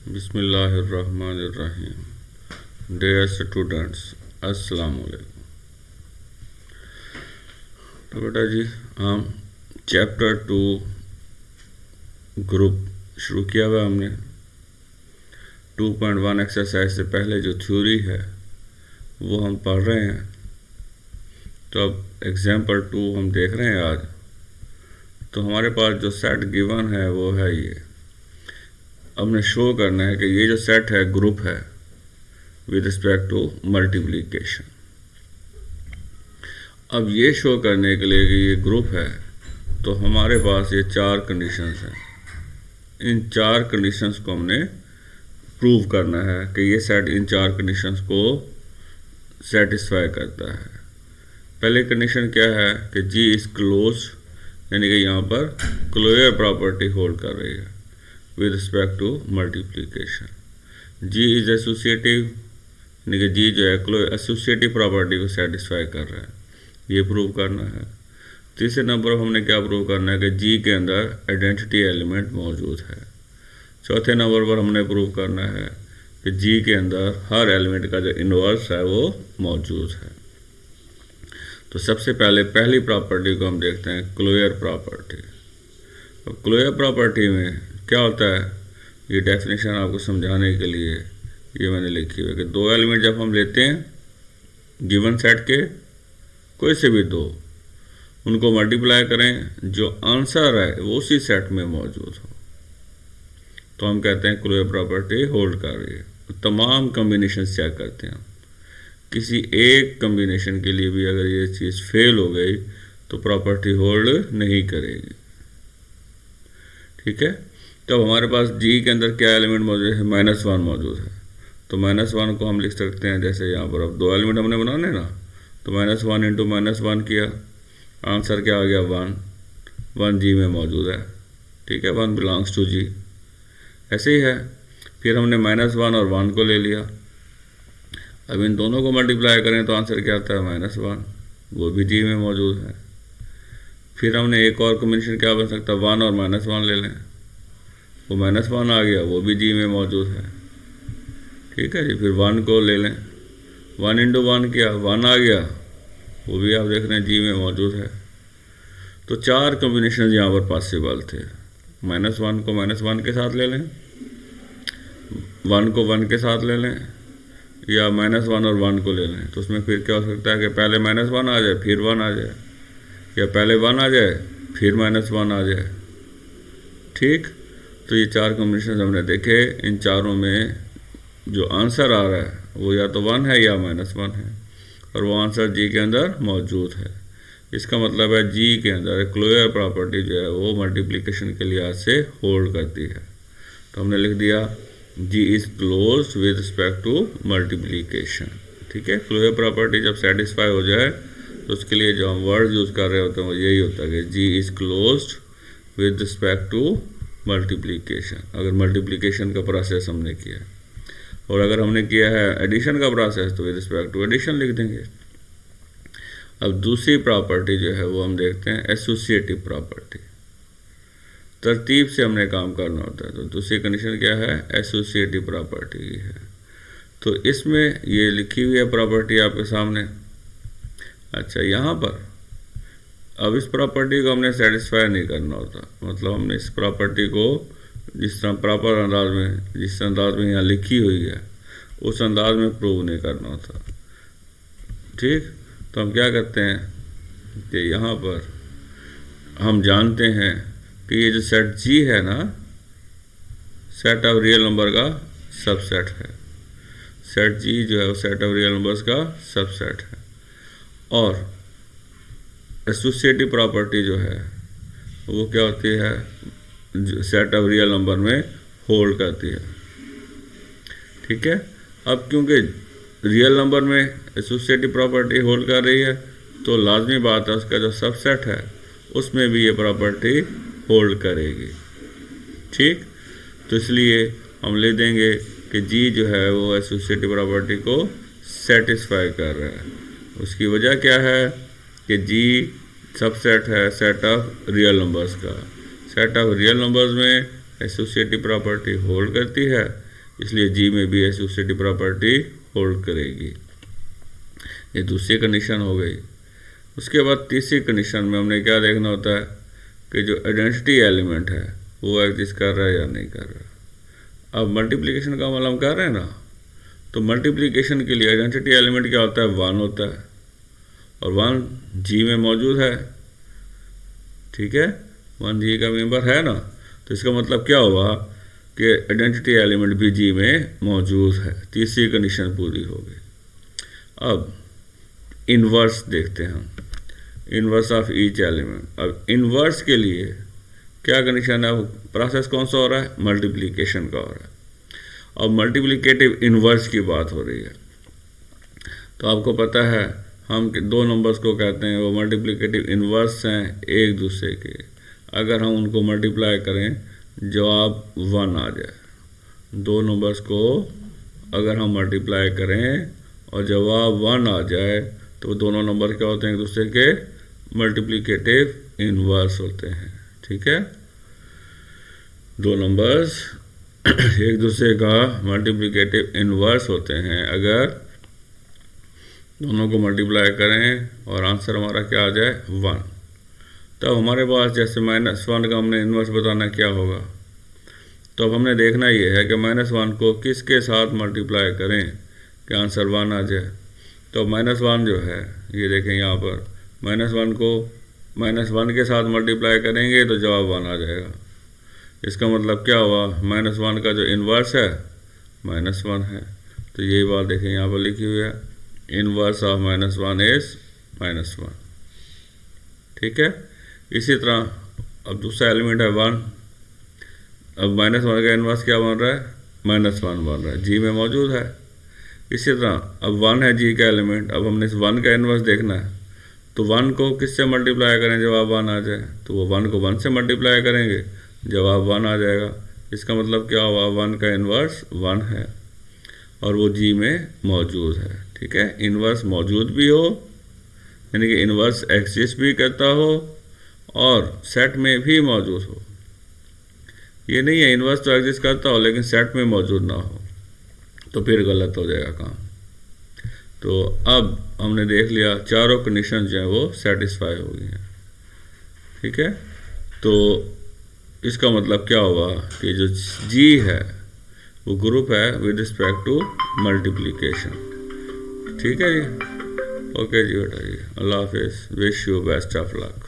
बिस्मिल्लाहिर्रहमानिर्रहीम। Dear students, अस्सलाम वालेकुम। तो बेटा जी, हम चैप्टर 2 ग्रुप शुरू किया हुआ हमने। 2.1 एक्सरसाइज से पहले जो थ्योरी है वो हम पढ़ रहे हैं। तो अब एग्जाम्पल 2 हम देख रहे हैं आज। तो हमारे पास जो सेट गिवन है वो है ये। हमने शो करना है कि ये जो सेट है ग्रुप है विद रिस्पेक्ट टू मल्टीप्लिकेशन। अब ये शो करने के लिए कि ये ग्रुप है तो हमारे पास ये 4 कंडीशंस हैं। इन 4 कंडीशंस को हमने प्रूव करना है कि ये सेट इन 4 कंडीशंस को सेटिस्फाई करता है। पहले कंडीशन क्या है कि जी इज क्लोज, यानी कि यहाँ पर क्लोजर प्रॉपर्टी होल्ड कर रही है with respect to multiplication. G is associative, यानी कि जी जो है एसोसिएटिव प्रॉपर्टी को सेटिस्फाई कर रहा है, ये प्रूव करना है। तीसरे नंबर पर हमने क्या प्रूव करना है कि जी के अंदर आइडेंटिटी एलिमेंट मौजूद है। चौथे नंबर पर हमने प्रूव करना है कि जी के अंदर हर एलिमेंट का जो इन्वर्स है वो मौजूद है। तो सबसे पहले पहली प्रॉपर्टी को हम देखते हैं, क्लोजर प्रॉपर्टी। तो क्लोजर प्रॉपर्टी में क्या होता है, ये डेफिनेशन आपको समझाने के लिए ये मैंने लिखी हुई है कि 2 एलिमेंट जब हम लेते हैं गिवन सेट के, कोई से भी 2, उनको मल्टीप्लाई करें, जो आंसर है वो उसी सेट में मौजूद हो, तो हम कहते हैं क्लोजर प्रॉपर्टी होल्ड कर रही है। तमाम कम्बिनेशन चेक करते हैं। किसी एक कम्बिनेशन के लिए भी अगर ये चीज़ फेल हो गई तो प्रॉपर्टी होल्ड नहीं करेगी। ठीक है। तो हमारे पास जी के अंदर क्या एलिमेंट मौजूद है, -1 मौजूद है। तो -1 को हम लिख सकते हैं, जैसे यहाँ पर अब 2 एलिमेंट हमने बनाने ना, तो -1 इंटू -1 किया, आंसर क्या आ गया 1। 1 जी में मौजूद है। ठीक है, 1 बिलोंग्स टू जी। ऐसे ही है। फिर हमने -1 और 1 को ले लिया। अब इन दोनों को मल्टीप्लाई करें तो आंसर क्या आता है -1, वो भी जी में मौजूद है। फिर हमने एक और कॉम्बिनेशन क्या बन सकता है, 1 और -1 ले लें, वो -1 आ गया, वो भी जी में मौजूद है। ठीक है जी। फिर 1 को ले लें, 1 इंटू 1 किया, 1 आ गया, वो भी आप देख रहे हैं जी में मौजूद है। तो 4 कॉम्बिनेशन यहाँ पर पॉसिबल थे। -1 को -1 के साथ ले लें, 1 को 1 के साथ ले लें, या -1 और 1 को ले लें। तो उसमें फिर क्या हो सकता है कि पहले -1 आ जाए फिर 1 आ जाए, या पहले 1 आ जाए फिर -1 आ जाए। ठीक। तो ये 4 कॉम्बिनेशन हमने देखे। इन चारों में जो आंसर आ रहा है वो या तो 1 है या -1 है, और वो आंसर जी के अंदर मौजूद है। इसका मतलब है जी के अंदर क्लोजर प्रॉपर्टी जो है वो मल्टीप्लिकेशन के लिहाज से होल्ड करती है। तो हमने लिख दिया G is close with respect to multiplication. ठीक है। क्लोजर प्रॉपर्टी जब सेटिस्फाई हो जाए तो उसके लिए जो हम वर्ड यूज़ कर रहे होते हैं वो यही होता है कि G is closed with respect to multiplication. अगर मल्टीप्लिकेशन का प्रोसेस हमने किया है, और अगर हमने किया है एडिशन का प्रोसेस तो विद रिस्पेक्ट टू एडिशन लिख देंगे। अब दूसरी प्रॉपर्टी जो है वो हम देखते हैं एसोसिएटिव प्रॉपर्टी। तरतीब से हमने काम करना होता है। तो दूसरी कंडीशन क्या है, एसोसिएटिव प्रॉपर्टी है। तो इसमें ये लिखी हुई है प्रॉपर्टी आपके सामने। अच्छा, यहाँ पर अब इस प्रॉपर्टी को हमने सेटिस्फाई नहीं करना होता, मतलब हमने इस प्रॉपर्टी को जिस तरह प्रॉपर अंदाज में, जिस अंदाज में यहाँ लिखी हुई है उस अंदाज में प्रूव नहीं करना होता। ठीक। तो हम क्या करते हैं कि यहाँ पर हम जानते हैं कि ये जो सेट जी है ना, सेट ऑफ रियल नंबर का सबसेट है। सेट जी जो है वो सेट ऑफ रियल नंबर्स का सबसेट है, और एसोसिएटिव प्रॉपर्टी जो है वो क्या होती है, सेट ऑफ रियल नंबर में होल्ड करती है। ठीक है। अब क्योंकि रियल नंबर में एसोसिएटिव प्रॉपर्टी होल्ड कर रही है तो लाजमी बात है उसका जो सबसेट है उसमें भी ये प्रॉपर्टी होल्ड करेगी। ठीक। तो इसलिए हम ले देंगे कि जी जो है वो एसोसिएटिव प्रॉपर्टी को सेटिस्फाई कर रहा है। उसकी वजह क्या है कि जी सबसेट है सेट ऑफ रियल नंबर्स का। सेट ऑफ रियल नंबर्स में एसोसिएटिव प्रॉपर्टी होल्ड करती है, इसलिए जी में भी एसोसिएटिव प्रॉपर्टी होल्ड करेगी। ये दूसरी कंडीशन हो गई। उसके बाद तीसरी कंडीशन में हमने क्या देखना होता है कि जो आइडेंटिटी एलिमेंट है वो एग्जिस्ट कर रहा है या नहीं कर रहा। अब मल्टीप्लिकेशन का अमल हम कर रहे हैं ना, तो मल्टीप्लिकेशन के लिए आइडेंटिटी एलिमेंट क्या होता है, 1 होता है, और 1 जी में मौजूद है। ठीक है, 1 जी का मेंबर है ना, तो इसका मतलब क्या हुआ कि आइडेंटिटी एलिमेंट भी जी में मौजूद है। तीसरी कंडीशन पूरी हो गई। अब इन्वर्स देखते हैं हम, इन्वर्स ऑफ ईच एलिमेंट। अब इन्वर्स के लिए क्या कंडीशन है, प्रोसेस कौन सा हो रहा है, मल्टीप्लिकेशन का हो रहा है। अब मल्टीप्लिकेटिव इन्वर्स की बात हो रही है, तो आपको पता है हम दो नंबर्स को कहते हैं वो मल्टीप्लिकेटिव इन्वर्स हैं एक दूसरे के। अगर हम उनको मल्टीप्लाई करें जवाब 1 आ जाए, दो नंबर्स को अगर हम मल्टीप्लाई करें और जवाब 1 आ जाए तो दोनों नंबर क्या होते हैं, एक दूसरे के मल्टीप्लिकेटिव इन्वर्स होते हैं। ठीक है, दो नंबर्स एक दूसरे का मल्टीप्लिकेटिव इन्वर्स होते हैं अगर दोनों को मल्टीप्लाई करें और आंसर हमारा क्या आ जाए, 1। तब हमारे पास जैसे -1 का हमने इन्वर्स बताना क्या होगा, तो अब हमने देखना ये है कि -1 को किसके साथ मल्टीप्लाई करें कि आंसर 1 आ जाए। तो -1 जो है ये देखें यहाँ पर, -1 को -1 के साथ मल्टीप्लाई करेंगे तो जवाब 1 आ जाएगा। इसका मतलब क्या हुआ, -1 का जो इन्वर्स है -1 है। तो यही बात देखें यहाँ पर लिखी हुई है, इन्वर्स ऑफ -1 इज -1। ठीक है, इसी तरह अब दूसरा एलिमेंट है 1। अब -1 का इन्वर्स क्या बन रहा है, -1 बन रहा है, जी में मौजूद है। इसी तरह अब 1 है जी का एलिमेंट, अब हमने इस 1 का इन्वर्स देखना है, तो 1 को किससे मल्टीप्लाई करें जवाब 1 आ जाए, तो वो 1 को 1 से मल्टीप्लाई करेंगे जवाब 1 आ जाएगा। इसका मतलब क्या हुआ, 1 का इन्वर्स 1 है और वो जी में मौजूद है। ठीक है, इन्वर्स मौजूद भी हो यानी कि इन्वर्स एक्सिस्ट भी करता हो और सेट में भी मौजूद हो। ये नहीं है इन्वर्स तो एक्सिस्ट करता हो लेकिन सेट में मौजूद ना हो, तो फिर गलत हो जाएगा काम। तो अब हमने देख लिया चारों कंडीशन जो है वो सेटिस्फाई हो गई हैं। ठीक है, तो इसका मतलब क्या हुआ कि जो जी है वो ग्रुप है विद रिस्पेक्ट टू मल्टीप्लिकेशन। ठीक है जी, ओके जी बेटा जी, अल्लाह हाफिज़, wish you best of luck.